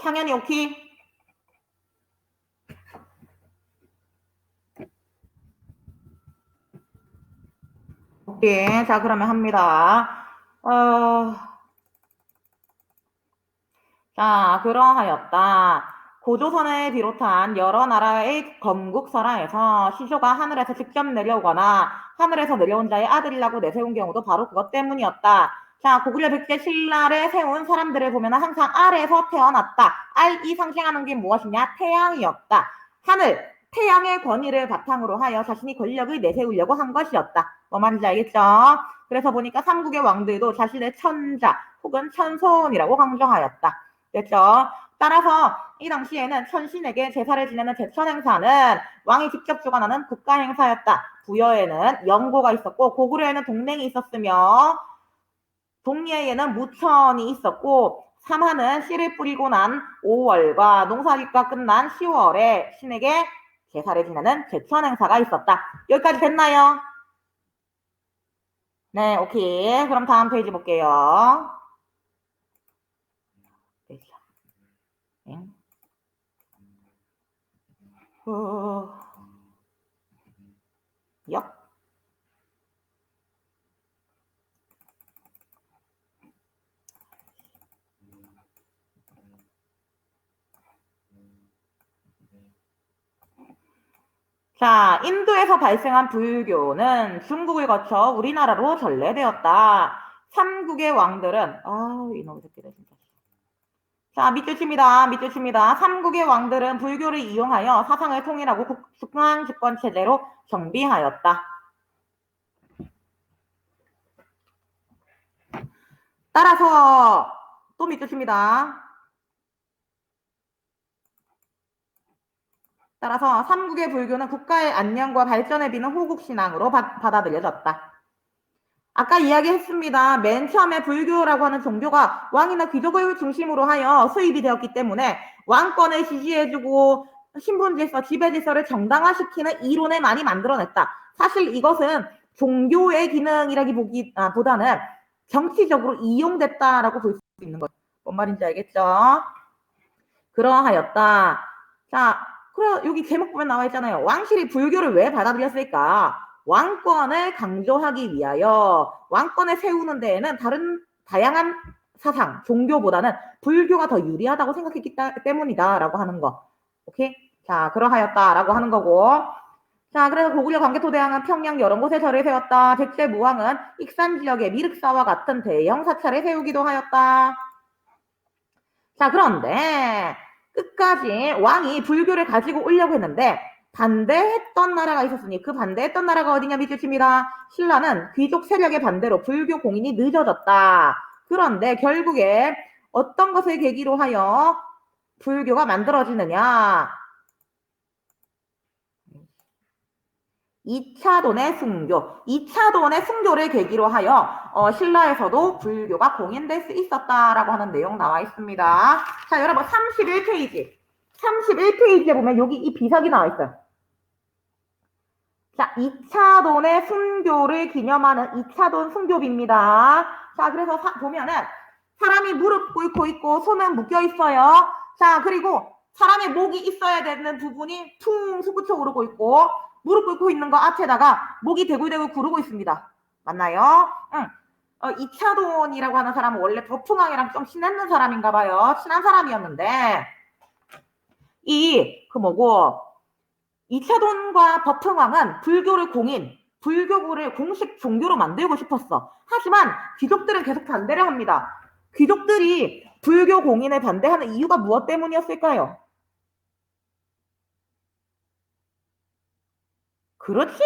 당연히 오케이. 오케이. 자, 그러면 합니다. 자, 그러하였다. 고조선을 비롯한 여러 나라의 건국설화에서 시조가 하늘에서 직접 내려오거나 하늘에서 내려온 자의 아들이라고 내세운 경우도 바로 그것 때문이었다. 자, 고구려 백제 신라를 세운 사람들을 보면 항상 아래에서 태어났다. 이 상징하는 게 무엇이냐? 태양이었다. 하늘, 태양의 권위를 바탕으로 하여 자신이 권력을 내세우려고 한 것이었다. 뭐 말인지 알겠죠? 그래서 보니까 삼국의 왕들도 자신의 천자 혹은 천손이라고 강조하였다. 됐죠? 따라서 이 당시에는 천신에게 제사를 지내는 제천 행사는 왕이 직접 주관하는 국가 행사였다. 부여에는 영고가 있었고 고구려에는 동맹이 있었으며 동예에는 무천이 있었고 삼하는 씨를 뿌리고 난 5월과 농사짓가 끝난 10월에 신에게 제사를 지내는 제천 행사가 있었다. 여기까지 됐나요? 네, 오케이. 그럼 다음 페이지 볼게요. 역. 자, 인도에서 발생한 불교는 중국을 거쳐 우리나라로 전래되었다. 삼국의 왕들은 이놈의 새끼들 진짜. 자, 밑줄 칩니다. 밑줄 칩니다. 삼국의 왕들은 불교를 이용하여 사상을 통일하고 중앙집권 체제로 정비하였다. 따라서 또 밑줄 칩니다. 따라서 삼국의 불교는 국가의 안녕과 발전을 비는 호국신앙으로 받아들여졌다. 아까 이야기했습니다. 맨 처음에 불교라고 하는 종교가 왕이나 귀족을 중심으로 하여 수입이 되었기 때문에 왕권을 지지해주고 신분질서, 지배질서를 정당화시키는 이론을 많이 만들어냈다. 사실 이것은 종교의 기능이라기보다는 정치적으로 이용됐다라고 볼 수 있는 거죠. 뭔 말인지 알겠죠? 그러하였다. 자, 그래 여기 제목 보면 나와 있잖아요. 왕실이 불교를 왜 받아들였을까? 왕권을 강조하기 위하여 왕권을 세우는 데에는 다양한 사상, 종교보다는 불교가 더 유리하다고 생각했기 때문이다라고 하는 거. 오케이? 자, 그러하였다라고 하는 거고. 자, 그래서 고구려 광개토대왕은 평양 여러 곳에 절을 세웠다. 백제 무왕은 익산 지역에 미륵사와 같은 대형 사찰을 세우기도 하였다. 자, 그런데 끝까지 왕이 불교를 가지고 오려고 했는데 반대했던 나라가 있었으니 그 반대했던 나라가 어디냐 밑줄 칩니다. 신라는 귀족 세력의 반대로 불교 공인이 늦어졌다. 그런데 결국에 어떤 것을 계기로 하여 불교가 만들어지느냐. 2차돈의 순교. 2차돈의 순교를 계기로 하여 신라에서도 불교가 공인될 수 있었다라고 하는 내용 나와 있습니다. 자, 여러분 31페이지. 31페이지에 보면 여기 이 비석이 나와 있어요. 자, 2차돈의 순교를 기념하는 2차돈 순교비입니다. 자, 그래서 보면은 사람이 무릎 꿇고 있고 손은 묶여 있어요. 자, 그리고 사람의 목이 있어야 되는 부분이 퉁 솟구쳐 오르고 있고 무릎 꿇고 있는 거 앞에다가 목이 대굴대굴 구르고 있습니다. 맞나요? 응. 2차돈이라고 하는 사람은 원래 버풍왕이랑 좀 친했는 사람인가 봐요. 친한 사람이었는데 2차돈과 버풍왕은 불교를 불교를 공식 종교로 만들고 싶었어. 하지만 귀족들은 계속 반대를 합니다. 귀족들이 불교 공인을 반대하는 이유가 무엇 때문이었을까요? 그렇지.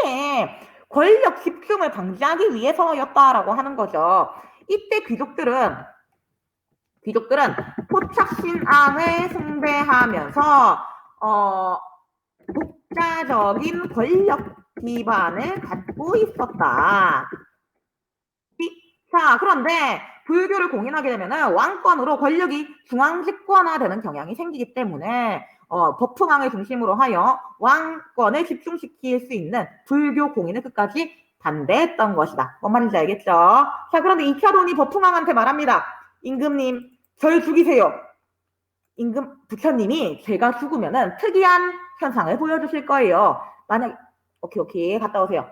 권력 집중을 방지하기 위해서였다라고 하는 거죠. 이때 귀족들은 포착신앙을 숭배하면서 독자적인 권력 기반을 갖고 있었다. 자, 그런데 불교를 공인하게 되면 왕권으로 권력이 중앙집권화되는 경향이 생기기 때문에 버풍왕을 중심으로 하여 왕권을 집중시킬 수 있는 불교 공인을 끝까지 반대했던 것이다. 뭔 말인지 알겠죠? 자, 그런데 이차돈이 버풍왕한테 말합니다. 임금님, 절 죽이세요. 부처님이 제가 죽으면은 특이한 현상을 보여주실 거예요. 만약, 오케이, 갔다 오세요.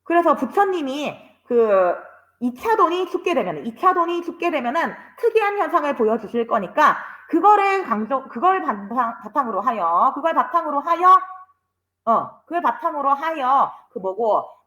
그래서 부처님이 2차돈이 죽게 되면은 특이한 현상을 보여주실 거니까, 그걸 바탕으로 하여,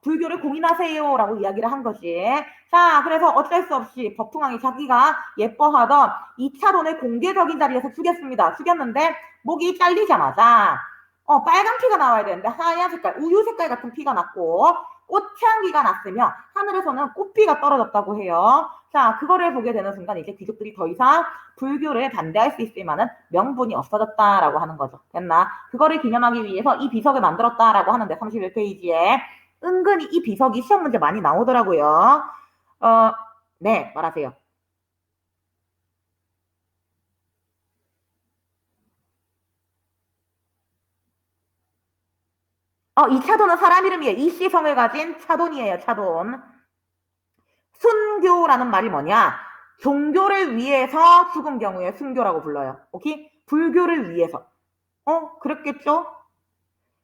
불교를 공인하세요라고 이야기를 한 거지. 자, 그래서 어쩔 수 없이 법흥왕이 자기가 예뻐하던 2차돈을 공개적인 자리에서 죽였는데, 목이 잘리자마자, 빨간 피가 나와야 되는데, 하얀 색깔, 우유 색깔 같은 피가 났고, 꽃향기가 났으며, 하늘에서는 꽃비가 떨어졌다고 해요. 자, 그거를 보게 되는 순간, 이제 귀족들이 더 이상 불교를 반대할 수 있을 만한 명분이 없어졌다라고 하는 거죠. 됐나? 그거를 기념하기 위해서 이 비석을 만들었다라고 하는데, 31페이지에 은근히 이 비석이 시험 문제 많이 나오더라고요. 네, 말하세요. 2차돈은 사람 이름이에요. 이씨성을 가진 차돈이에요. 차돈. 순교라는 말이 뭐냐? 종교를 위해서 죽은 경우에 순교라고 불러요. 오케이? 불교를 위해서. 그랬겠죠?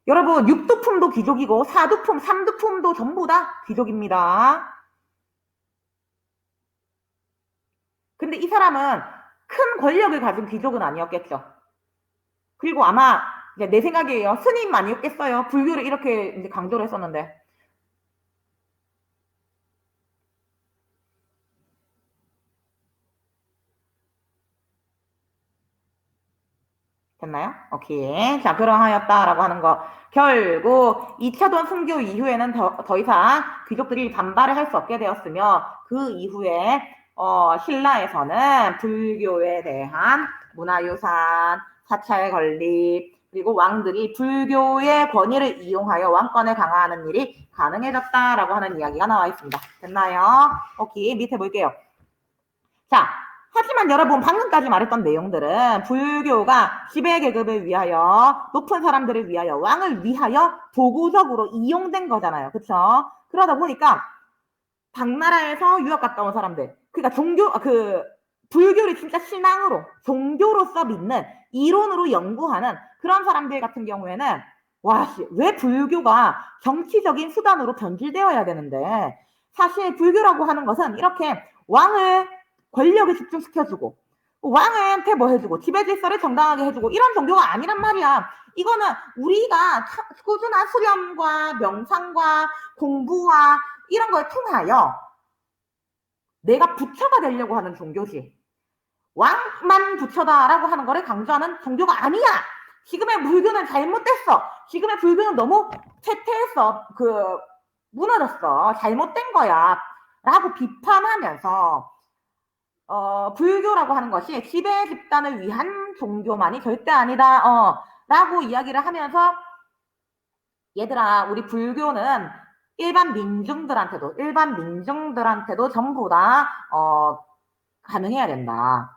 여러분, 육두품도 귀족이고 사두품, 삼두품도 전부 다 귀족입니다. 근데 이 사람은 큰 권력을 가진 귀족은 아니었겠죠. 그리고 아마 내 생각이에요. 스님 아니었겠어요. 불교를 이렇게 이제 강조를 했었는데. 됐나요? 오케이. 자, 그러하였다라고 하는 거. 결국 2차돈 순교 이후에는 더 이상 귀족들이 반발을 할 수 없게 되었으며, 그 이후에 신라에서는 불교에 대한 문화유산, 사찰 건립, 그리고 왕들이 불교의 권위를 이용하여 왕권을 강화하는 일이 가능해졌다라고 하는 이야기가 나와 있습니다. 됐나요? 오케이. 밑에 볼게요. 자, 하지만 여러분, 방금까지 말했던 내용들은 불교가 지배계급을 위하여, 높은 사람들을 위하여, 왕을 위하여 도구적으로 이용된 거잖아요. 그쵸? 그러다 보니까 당나라에서 유학 갔다 온 사람들, 그러니까 불교를 진짜 신앙으로, 종교로서 믿는, 이론으로 연구하는 그런 사람들 같은 경우에는, 왜 불교가 정치적인 수단으로 변질되어야 되는데, 사실 불교라고 하는 것은 이렇게 왕을, 권력을 집중시켜주고, 왕한테 뭐 해주고, 지배질서를 정당하게 해주고, 이런 종교가 아니란 말이야. 이거는 우리가 꾸준한 수련과 명상과 공부와 이런 걸 통하여 내가 부처가 되려고 하는 종교지. 왕만 부처다라고 하는 거를 강조하는 종교가 아니야. 지금의 불교는 잘못됐어. 지금의 불교는 너무 퇴퇴했어. 무너졌어. 잘못된 거야. 라고 비판하면서 불교라고 하는 것이 지배 집단을 위한 종교만이 절대 아니다. 라고 이야기를 하면서, 얘들아, 우리 불교는 일반 민중들한테도 전부 다 가능해야 된다.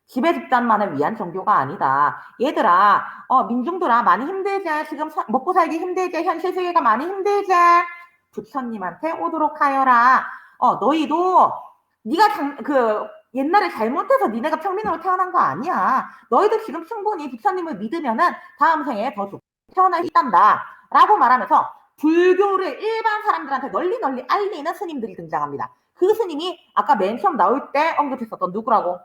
지배 집단만을 위한 종교가 아니다. 얘들아, 민중들아, 많이 힘들지? 지금 먹고 살기 힘들지? 현실 세계가 많이 힘들지? 부처님한테 오도록 하여라. 너희도 네가 옛날에 잘못해서 니네가 평민으로 태어난 거 아니야. 너희도 지금 충분히 부처님을 믿으면은 다음 생에 더 좋게 태어날 수 있단다. 라고 말하면서 불교를 일반 사람들한테 널리 알리는 스님들이 등장합니다. 그 스님이 아까 맨 처음 나올 때 언급했었던 누구라고?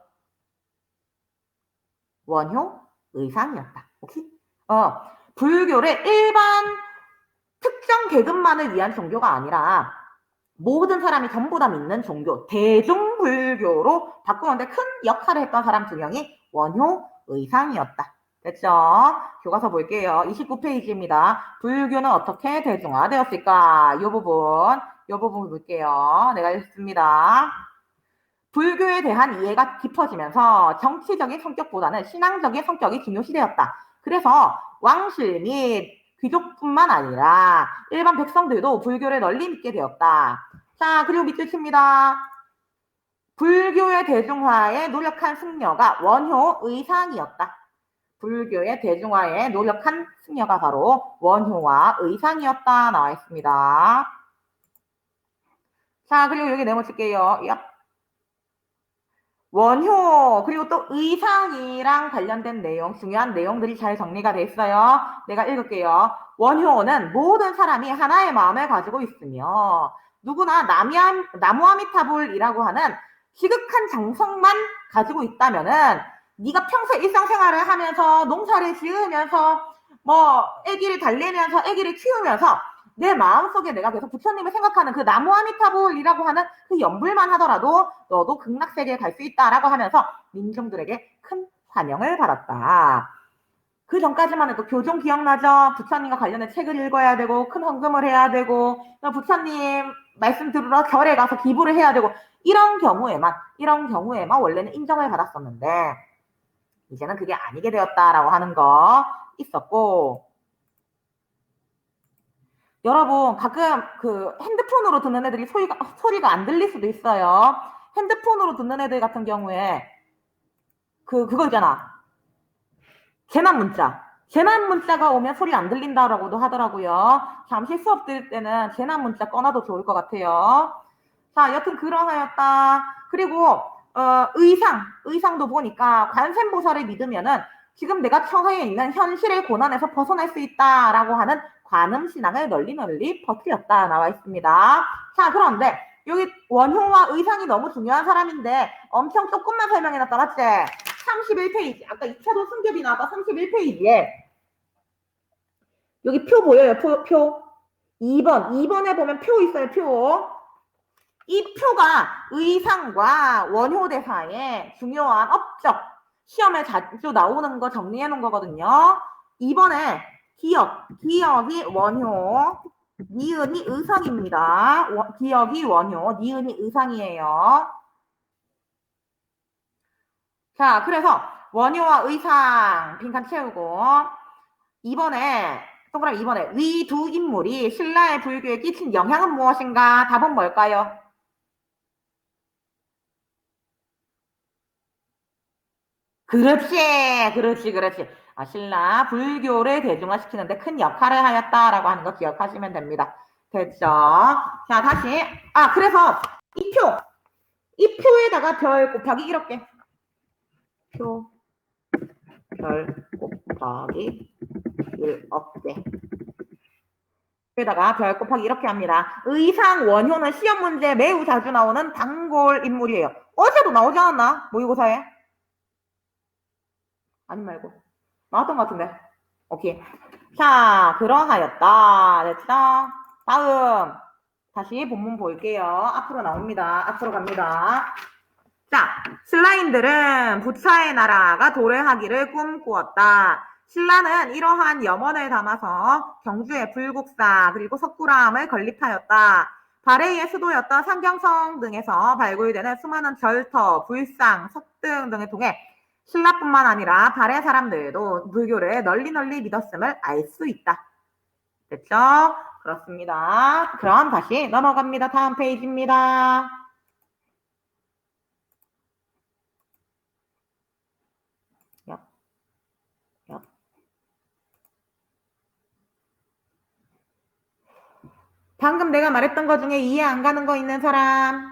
원효 의상이었다. 오케이? 불교를 일반 특정 계급만을 위한 종교가 아니라 모든 사람이 전부 다 믿는 종교, 대중불교로 바꾸는데 큰 역할을 했던 사람 두 명이 원효 의상이었다. 됐죠? 교과서 볼게요. 29페이지입니다. 불교는 어떻게 대중화되었을까? 이 부분 볼게요. 내가 읽습니다. 불교에 대한 이해가 깊어지면서 정치적인 성격보다는 신앙적인 성격이 중요시되었다. 그래서 왕실 및 귀족뿐만 아니라 일반 백성들도 불교를 널리 믿게 되었다. 자, 그리고 밑줄 칩니다. 불교의 대중화에 노력한 승려가 원효 의상이었다. 불교의 대중화에 노력한 승려가 바로 원효와 의상이었다. 나와 있습니다. 자, 그리고 여기 네모 칠게요. 원효, 그리고 또 의상이랑 관련된 내용, 중요한 내용들이 잘 정리가 돼 있어요. 내가 읽을게요. 원효는 모든 사람이 하나의 마음을 가지고 있으며 누구나 나무아미타불이라고 하는 지극한 정성만 가지고 있다면은 네가 평소 일상생활을 하면서 농사를 지으면서 뭐 아기를 달래면서 아기를 키우면서 내 마음속에 내가 계속 부처님을 생각하는 그 나무아미타불이라고 하는 그 연불만 하더라도 너도 극락세계에 갈 수 있다라고 하면서 민중들에게 큰 환영을 받았다. 그 전까지만 해도 교종 기억나죠? 부처님과 관련된 책을 읽어야 되고 큰 헌금을 해야 되고 부처님 말씀 들으러 절에 가서 기부를 해야 되고 이런 경우에만 원래는 인정을 받았었는데 이제는 그게 아니게 되었다라고 하는 거 있었고, 여러분 가끔 그 핸드폰으로 듣는 애들이 소리가 안 들릴 수도 있어요. 핸드폰으로 듣는 애들 같은 경우에 그거 있잖아. 재난 문자가 오면 소리 안 들린다라고도 하더라고요. 잠시 수업 들을 때는 재난 문자 꺼놔도 좋을 것 같아요. 자, 여튼 그러하였다. 그리고 의상도 보니까 관세음보살을 믿으면은 지금 내가 처해 있는 현실의 고난에서 벗어날 수 있다라고 하는 관음신앙을 널리 퍼뜨렸다 나와 있습니다. 자, 그런데 여기 원효와 의상이 너무 중요한 사람인데 엄청 조금만 설명해놨다, 맞지? 31페이지. 아까 2차도 승급이 나왔다 31페이지에 여기 표 보여요? 표. 2번에 보면 표 있어요, 표. 이 표가 의상과 원효대사의 중요한 업적, 시험에 자주 나오는 거 정리해 놓은 거거든요. 2번에 기억이 원효, 니은이 의상입니다. 기억이 원효, 니은이 의상이에요. 자, 그래서 원효와 의상 빈칸 채우고 2번에 동그라미 2번에 위 두 인물이 신라의 불교에 끼친 영향은 무엇인가? 답은 뭘까요? 그렇지. 신라 불교를 대중화시키는데 큰 역할을 하였다라고 하는 거 기억하시면 됩니다. 됐죠? 자, 다시. 그래서 이 표에다가 별 곱하기 이렇게. 별 곱하기 1 없게. 여기다가 별 곱하기 이렇게 합니다. 의상 원효는 시험 문제에 매우 자주 나오는 단골 인물이에요. 어제도 나오지 않았나? 모의고사에? 아니 말고. 나왔던 것 같은데. 오케이. 자, 그러하였다. 됐죠? 다음. 다시 본문 볼게요. 앞으로 나옵니다. 앞으로 갑니다. 자, 신라인들은 부처의 나라가 도래하기를 꿈꾸었다. 신라는 이러한 염원을 담아서 경주의 불국사 그리고 석굴암을 건립하였다. 발해의 수도였던 상경성 등에서 발굴되는 수많은 절터, 불상, 석등 등을 통해 신라뿐만 아니라 발해 사람들도 불교를 널리 믿었음을 알 수 있다. 됐죠? 그렇습니다. 그럼 다시 넘어갑니다. 다음 페이지입니다. 방금 내가 말했던 거 중에 이해 안 가는 거 있는 사람?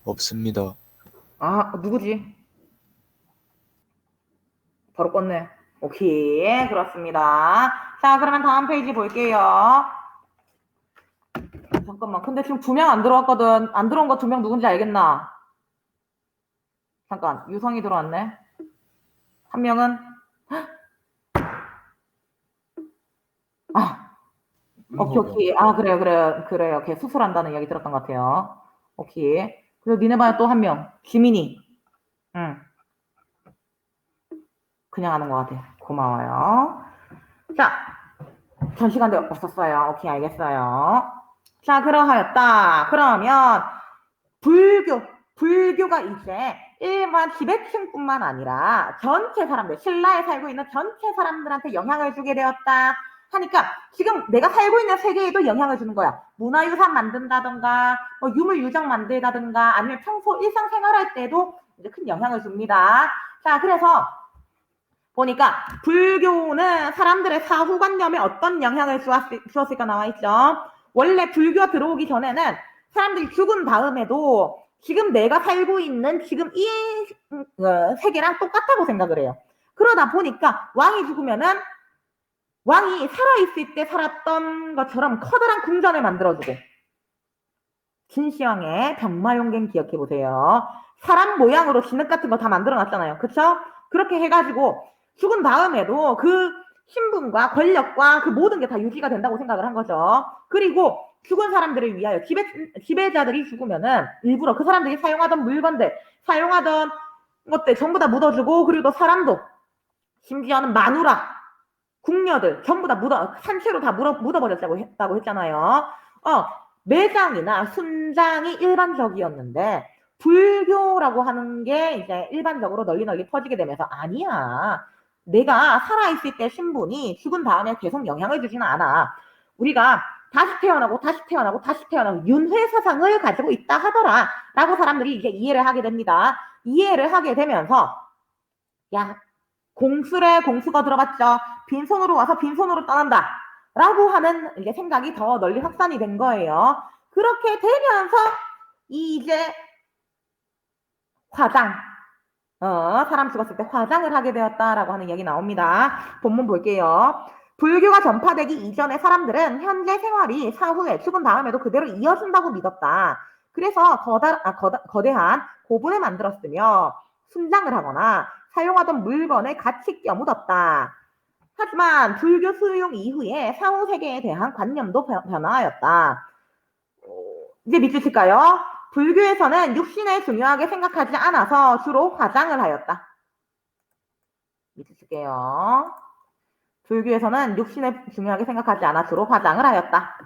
없습니다. 누구지? 바로 껐네. 오케이, 그렇습니다. 자, 그러면 다음 페이지 볼게요. 잠깐만, 근데 지금 2명 안 들어왔거든. 안 들어온 거 2명 누군지 알겠나? 잠깐, 유성이 들어왔네. 한 명은? 오케이. 그래요. 걔 수술한다는 이야기 들었던 것 같아요. 오케이. 그리고 니네 반에 또 한 명. 지민이. 응. 그냥 하는 것 같아. 고마워요. 자, 전 시간대 없었어요. 오케이, 알겠어요. 자, 그러하였다. 그러면 불교가 이제 일반 지배층뿐만 아니라 전체 사람들, 신라에 살고 있는 전체 사람들한테 영향을 주게 되었다 하니까 지금 내가 살고 있는 세계에도 영향을 주는 거야. 문화유산 만든다던가, 유물유적 만들다던가, 아니면 평소 일상생활할 때도 이제 큰 영향을 줍니다. 자, 그래서 보니까 불교는 사람들의 사후관념에 어떤 영향을 주었을까 나와 있죠. 원래 불교가 들어오기 전에는 사람들이 죽은 다음에도 지금 내가 살고 있는 지금 이 세계랑 똑같다고 생각을 해요. 그러다 보니까 왕이 죽으면은 왕이 살아있을 때 살았던 것처럼 커다란 궁전을 만들어주고, 진시황의 병마용갱 기억해보세요. 사람 모양으로 진흙 같은 거 다 만들어놨잖아요. 그쵸? 그렇게 해가지고 죽은 다음에도 그 신분과 권력과 그 모든 게 다 유지가 된다고 생각을 한 거죠. 그리고 죽은 사람들을 위하여 지배자들이 죽으면은 일부러 그 사람들이 사용하던 물건들, 사용하던 것들 전부 다 묻어주고, 그리고 또 사람도, 심지어는 마누라, 궁녀들 전부 다 산채로 다 묻어버렸다고 했잖아요. 매장이나 순장이 일반적이었는데 불교라고 하는 게 이제 일반적으로 널리 퍼지게 되면서, 아니야, 내가 살아있을 때 신분이 죽은 다음에 계속 영향을 주지는 않아. 우리가 다시 태어나고 다시 태어나고 다시 태어나고 윤회사상을 가지고 있다 하더라 라고 사람들이 이제 이해를 하게 됩니다. 이해를 하게 되면서, 야, 공수래, 공수가 들어봤죠. 빈손으로 와서 빈손으로 떠난다 라고 하는 이제 생각이 더 널리 확산이 된 거예요. 그렇게 되면서 이제 화장, 사람 죽었을 때 화장을 하게 되었다라고 하는 이야기 나옵니다. 본문 볼게요. 불교가 전파되기 이전의 사람들은 현재 생활이 사후에 죽은 다음에도 그대로 이어진다고 믿었다. 그래서 거대한 고분을 만들었으며 순장을 하거나 사용하던 물건을 같이 껴묻었다. 하지만 불교 수용 이후에 사후 세계에 대한 관념도 변화하였다. 이제 믿으실까요? 불교에서는 육신을 중요하게 생각하지 않아서 주로 화장을 하였다. 믿으실게요. 불교에서는 육신을 중요하게 생각하지 않아 주로 화장을 하였다.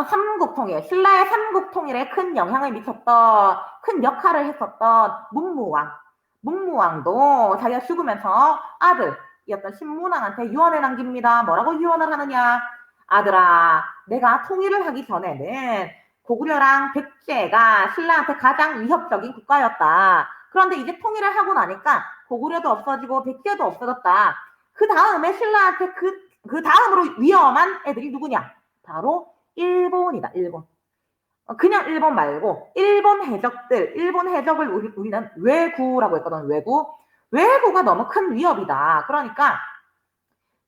삼국통일, 신라의 삼국통일에 큰 영향을 미쳤던, 큰 역할을 했었던 문무왕도 자기가 죽으면서 아들이었던 신문왕한테 유언을 남깁니다. 뭐라고 유언을 하느냐? 아들아, 내가 통일을 하기 전에는 고구려랑 백제가 신라한테 가장 위협적인 국가였다. 그런데 이제 통일을 하고 나니까 고구려도 없어지고 백제도 없어졌다. 그 다음에 신라한테 그 다음으로 위험한 애들이 누구냐? 바로 일본이다. 일본. 그냥 일본 말고 일본 해적을 우리는 왜구라고 했거든. 왜구가 너무 큰 위협이다. 그러니까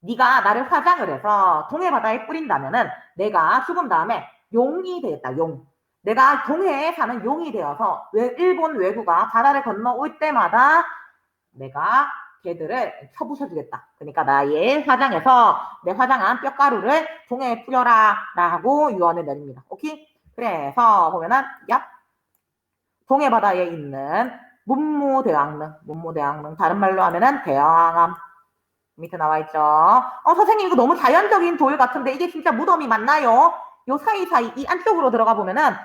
네가 나를 화장을 해서 동해바다에 뿌린다면은 내가 죽은 다음에 용이 되겠다. 용. 내가 동해에 사는 용이 되어서 일본 왜구가 바다를 건너올 때마다 내가 걔들을 쳐부숴주겠다. 그러니까 나의 화장에서 내 화장한 뼈가루를 동해에 뿌려라 라고 유언을 내립니다. 오케이? 그래서 보면은 동해바다에 있는 문무대왕릉, 다른 말로 하면은 대왕암 밑에 나와 있죠. 선생님 이거 너무 자연적인 돌 같은데 이게 진짜 무덤이 맞나요? 요 사이사이 이 안쪽으로 들어가 보면은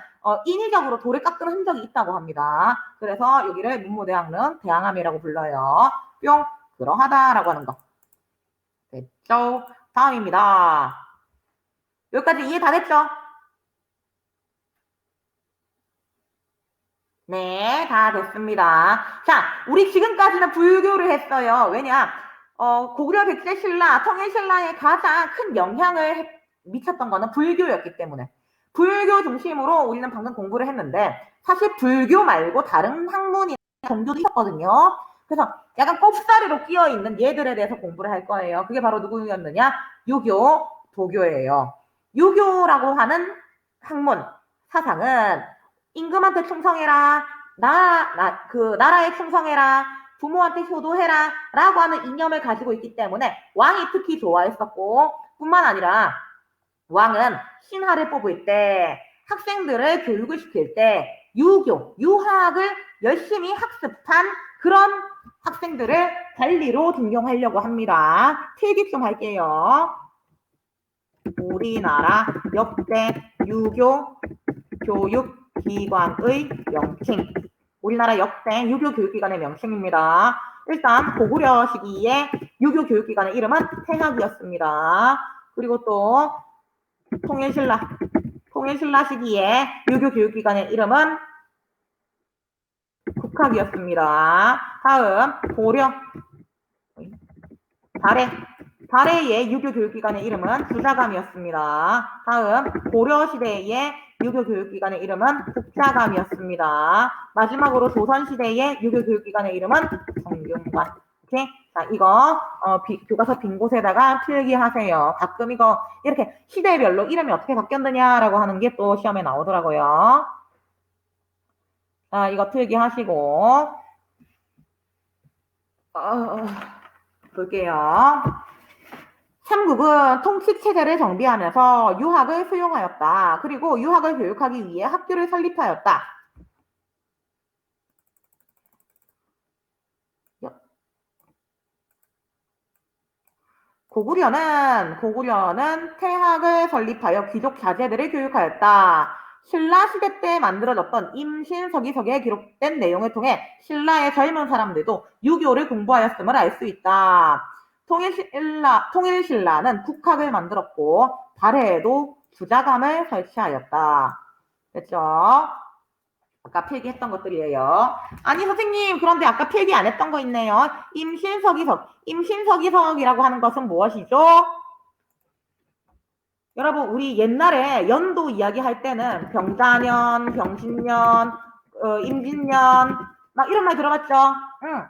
인위적으로 돌을 깎은 흔적이 있다고 합니다. 그래서 여기를 문무대왕릉, 대왕암이라고 불러요. 뿅, 그러하다라고 하는 거. 됐죠? 다음입니다. 여기까지 이해 다 됐죠? 네, 다 됐습니다. 자, 우리 지금까지는 불교를 했어요. 왜냐? 고구려 백제 신라, 통일 신라에 가장 큰 영향을 미쳤던 거는 불교였기 때문에. 불교 중심으로 우리는 방금 공부를 했는데, 사실 불교 말고 다른 학문이나 종교도 있었거든요. 그래서 약간 꼽사리로 끼어있는 얘들에 대해서 공부를 할 거예요. 그게 바로 누구였느냐? 유교, 도교예요. 유교라고 하는 학문, 사상은 임금한테 충성해라, 나라에 충성해라, 부모한테 효도해라 라고 하는 이념을 가지고 있기 때문에 왕이 특히 좋아했었고, 뿐만 아니라 왕은 신하를 뽑을 때, 학생들을 교육을 시킬 때 유학을 열심히 학습한 그런 학생들을 관리로 등용하려고 합니다. 필기 좀 할게요. 우리나라 역대 유교 교육기관의 명칭. 우리나라 역대 유교 교육기관의 명칭입니다. 일단 고구려 시기에 유교 교육기관의 이름은 태학이었습니다. 그리고 또 통일신라 시기에 유교 교육기관의 이름은 국학이었습니다. 다음 고려, 달해, 발해의 유교 교육기관의 이름은 부자감이었습니다. 다음 고려시대의 유교 교육기관의 이름은 국자감이었습니다. 마지막으로 조선시대의 유교 교육기관의 이름은 정균관. 오케이? 자, 이거 교과서 빈 곳에다가 필기하세요. 가끔 이거 이렇게 시대별로 이름이 어떻게 바뀌었느냐라고 하는 게 또 시험에 나오더라고요. 자, 이거 필기하시고 볼게요. 삼국은 통치체제를 정비하면서 유학을 수용하였다. 그리고 유학을 교육하기 위해 학교를 설립하였다. 고구려는 태학을 설립하여 귀족 자제들을 교육하였다. 신라 시대 때 만들어졌던 임신서기서기에 기록된 내용을 통해 신라의 젊은 사람들도 유교를 공부하였음을 알 수 있다. 통일신라는 국학을 만들었고 발해에도 부자감을 설치하였다. 됐죠? 아까 필기했던 것들이에요. 아니 선생님, 그런데 아까 필기 안 했던 거 있네요. 임신서기석이라고 하는 것은 무엇이죠? 여러분, 우리 옛날에 연도 이야기할 때는 병자년, 병신년, 임진년 막 이런 말 들어봤죠? 응.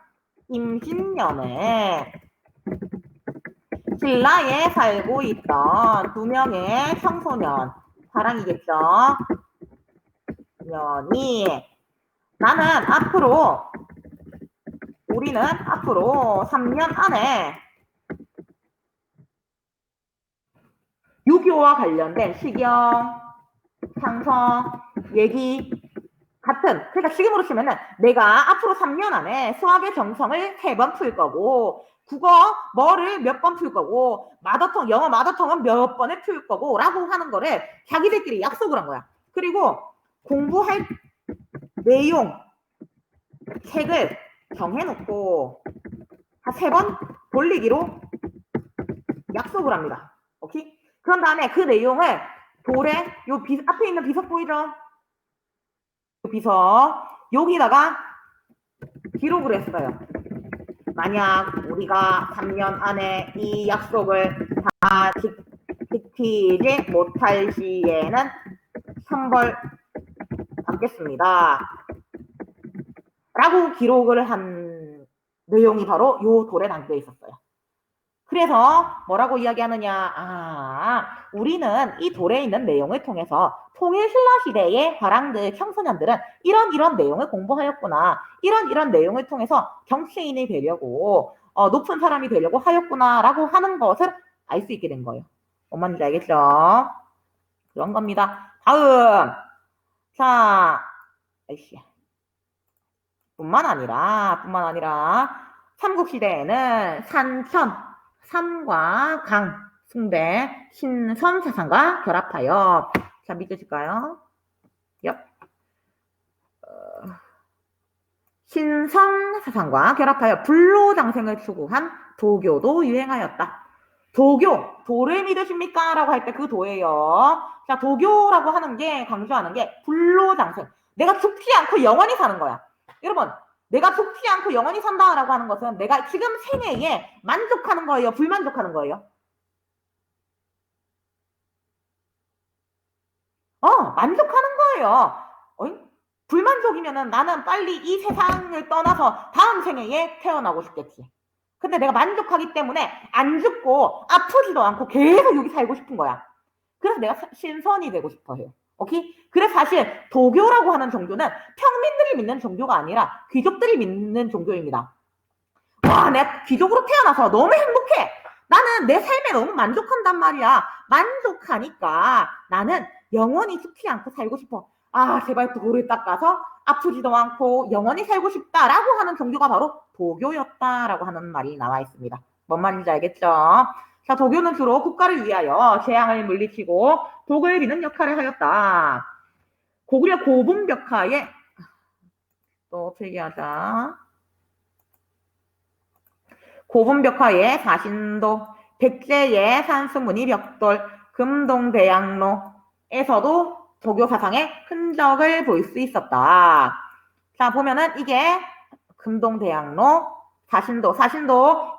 임신년에 신라에 살고 있던 2명의 청소년, 사랑이겠죠? 년이 우리는 앞으로 3년 안에 유교와 관련된 시경, 상서, 얘기 같은, 그러니까 지금으로 치면은 내가 앞으로 3년 안에 수학의 정성을 3번 풀 거고, 국어 뭐를 몇 번 풀 거고, 영어 마더텅은 몇 번에 풀 거고 라고 하는 거를 자기들끼리 약속을 한 거야. 그리고 공부할 내용, 책을 정해놓고 한 3번 돌리기로 약속을 합니다. 오케이? 그런 다음에 그 내용을 돌에 앞에 있는 비석 보이죠? 비석 여기다가 기록을 했어요. 만약 우리가 3년 안에 이 약속을 다 지키지 못할 시에는 처벌 받겠습니다. 라고 기록을 한 내용이 바로 요 돌에 담겨 있었어요. 그래서 뭐라고 이야기하느냐? 우리는 이 돌에 있는 내용을 통해서 통일신라 시대의 화랑들, 청소년들은 이런 내용을 공부하였구나. 이런 내용을 통해서 정치인이 되려고 높은 사람이 되려고 하였구나 라고 하는 것을 알 수 있게 된 거예요. 뭔 말인지 알겠죠? 그런 겁니다. 다음. 자, 뿐만 아니라 삼국시대에는 산과 강, 숭배, 신선 사상과 결합하여, 자, 믿으실까요? 신선 사상과 결합하여 불로장생을 추구한 도교도 유행하였다. 도를 믿으십니까? 라고 할 때 그 도예요. 자, 도교라고 하는 게, 강조하는 게 불로장생. 내가 죽지 않고 영원히 사는 거야. 여러분, 내가 죽지 않고 영원히 산다라고 하는 것은 내가 지금 생애에 만족하는 거예요? 불만족하는 거예요? 만족하는 거예요. 불만족이면은 나는 빨리 이 세상을 떠나서 다음 생애에 태어나고 싶겠지. 근데 내가 만족하기 때문에 안 죽고 아프지도 않고 계속 여기 살고 싶은 거야. 그래서 내가 신선이 되고 싶어요. 오케이? 그래서 사실 도교라고 하는 종교는 평민들이 믿는 종교가 아니라 귀족들이 믿는 종교입니다. 와, 내가 귀족으로 태어나서 너무 행복해. 나는 내 삶에 너무 만족한단 말이야. 만족하니까 나는 영원히 죽지 않고 살고 싶어. 제발 도를 닦아서 아프지도 않고 영원히 살고 싶다라고 하는 종교가 바로 도교였다라고 하는 말이 나와 있습니다. 뭔 말인지 알겠죠? 자, 도교는 주로 국가를 위하여 재앙을 물리치고 독을 비는 역할을 하였다. 고구려 고분벽화에 또 필기하자. 고분벽화의 사신도, 백제의 산수문이 벽돌, 금동대양로에서도 도교 사상의 흔적을 볼 수 있었다. 자, 보면은 이게 금동대양로, 사신도,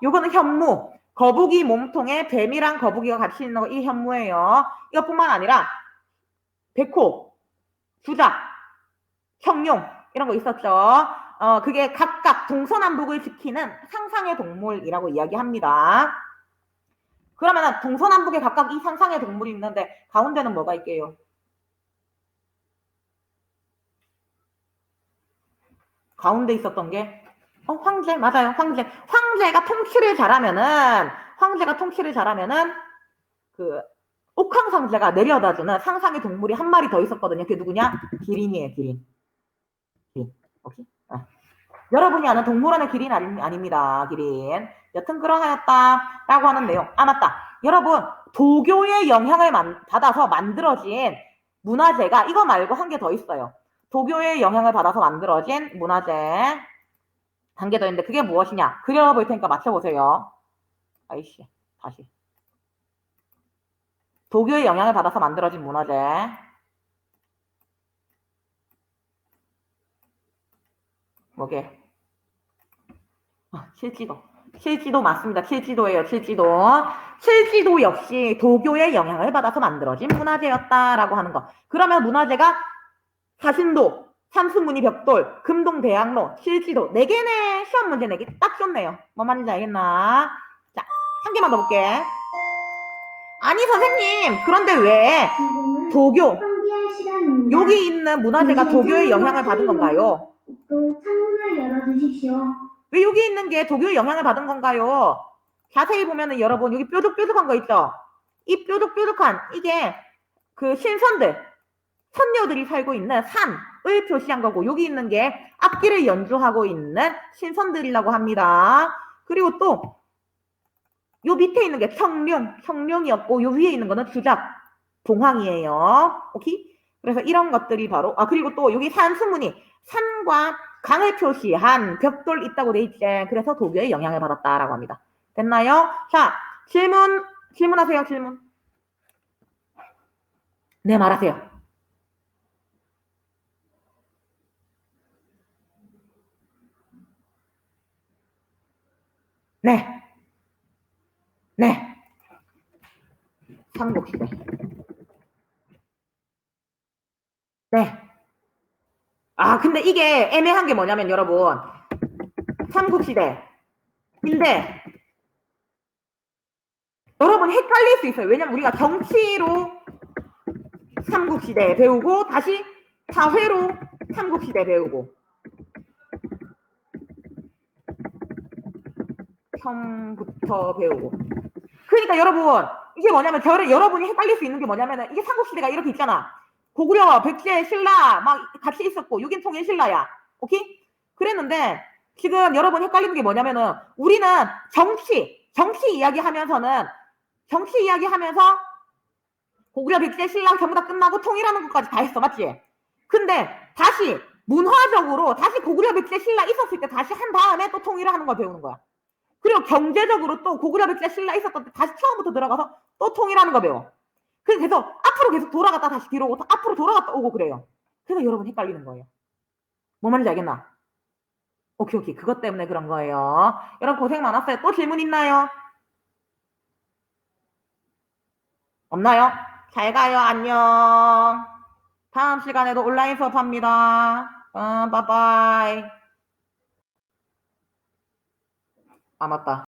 요거는 현무, 거북이 몸통에 뱀이랑 거북이가 같이 있는 거 이 현무예요. 이것뿐만 아니라 백호, 주작, 청룡 이런 거 있었죠. 그게 각각 동서남북을 지키는 상상의 동물이라고 이야기합니다. 그러면 동서남북에 각각 이 상상의 동물이 있는데 가운데는 뭐가 있게요? 가운데 있었던 게 황제 맞아요. 황제가 통치를 잘하면은 그 옥황상제가 내려다주는 상상의 동물이 한 마리 더 있었거든요. 그게 누구냐? 기린이에요. 기린. 오케이? 여러분이 아는 동물원의 기린 아닙니다. 기린. 여튼 그러하였다라고 하는 내용. 맞다. 여러분 도교의 영향을 받아서 만들어진 문화재가 이거 말고 한 개 더 있어요. 도교의 영향을 받아서 만들어진 문화재 한 개 더 있는데 그게 무엇이냐? 그려볼 테니까 맞춰보세요. 아이씨 다시. 도교의 영향을 받아서 만들어진 문화재. 뭐게? 칠지도 맞습니다. 칠지도예요. 칠지도 역시 도교의 영향을 받아서 만들어진 문화재였다라고 하는 거. 그러면 문화재가 사신도, 삼수무늬 벽돌, 금동대학로, 칠지도 4개네. 시험 문제 4개 딱 좋네요. 뭐 말인지 알겠나? 자, 한 개만 더 볼게. 아니 선생님 그런데 왜 도교 여기 있는 문화재가 도교의 영향을 받은 건가요? 창문을 열어주십시오. 왜 여기 있는 게 도교의 영향을 받은 건가요? 자세히 보면은 여러분 여기 뾰족뾰족한 거 있죠? 이 뾰족뾰족한 이게 그 신선들 선녀들이 살고 있는 산을 표시한 거고 여기 있는 게 악기를 연주하고 있는 신선들이라고 합니다. 그리고 또 요 밑에 있는 게 청룡이었고 요 위에 있는 거는 주작, 동황이에요. 오케이? 그래서 이런 것들이 바로 그리고 또 여기 산수문이 산과 강을 표시한 벽돌 있다고 돼 있지. 그래서 도교의 영향을 받았다라고 합니다. 됐나요? 자, 질문하세요. 질문. 네, 말하세요. 네. 네. 삼국시대. 네. 근데 이게 애매한 게 뭐냐면 여러분 삼국시대 근데 여러분 헷갈릴 수 있어요. 왜냐면 우리가 정치로 삼국시대 배우고 다시 사회로 삼국시대 배우고 처음부터 배우고 그러니까 여러분 이게 뭐냐면 여러분이 헷갈릴 수 있는 게 뭐냐면 이게 삼국시대가 이렇게 있잖아. 고구려, 백제, 신라 막 같이 있었고 6인 통일 신라야. 오케이? 그랬는데 지금 여러분 헷갈리는 게 뭐냐면은 우리는 정치 이야기하면서 고구려, 백제, 신라 전부 다 끝나고 통일하는 것까지 다 했어. 맞지? 근데 다시 문화적으로 다시 고구려, 백제, 신라 있었을 때 다시 한 다음에 또 통일을 하는 걸 배우는 거야. 그리고 경제적으로 또 고구려, 백제, 신라 있었던 때 다시 처음부터 들어가서 또 통일하는 거 배워. 그래서 앞으로 계속 돌아갔다 다시 뒤로 오고 앞으로 돌아갔다 오고 그래요. 그래서 여러분 헷갈리는 거예요. 뭐 말인지 알겠나? 오케이. 그것 때문에 그런 거예요. 여러분 고생 많았어요. 또 질문 있나요? 없나요? 잘 가요. 안녕. 다음 시간에도 온라인 수업합니다. 빠빠이. 맞다.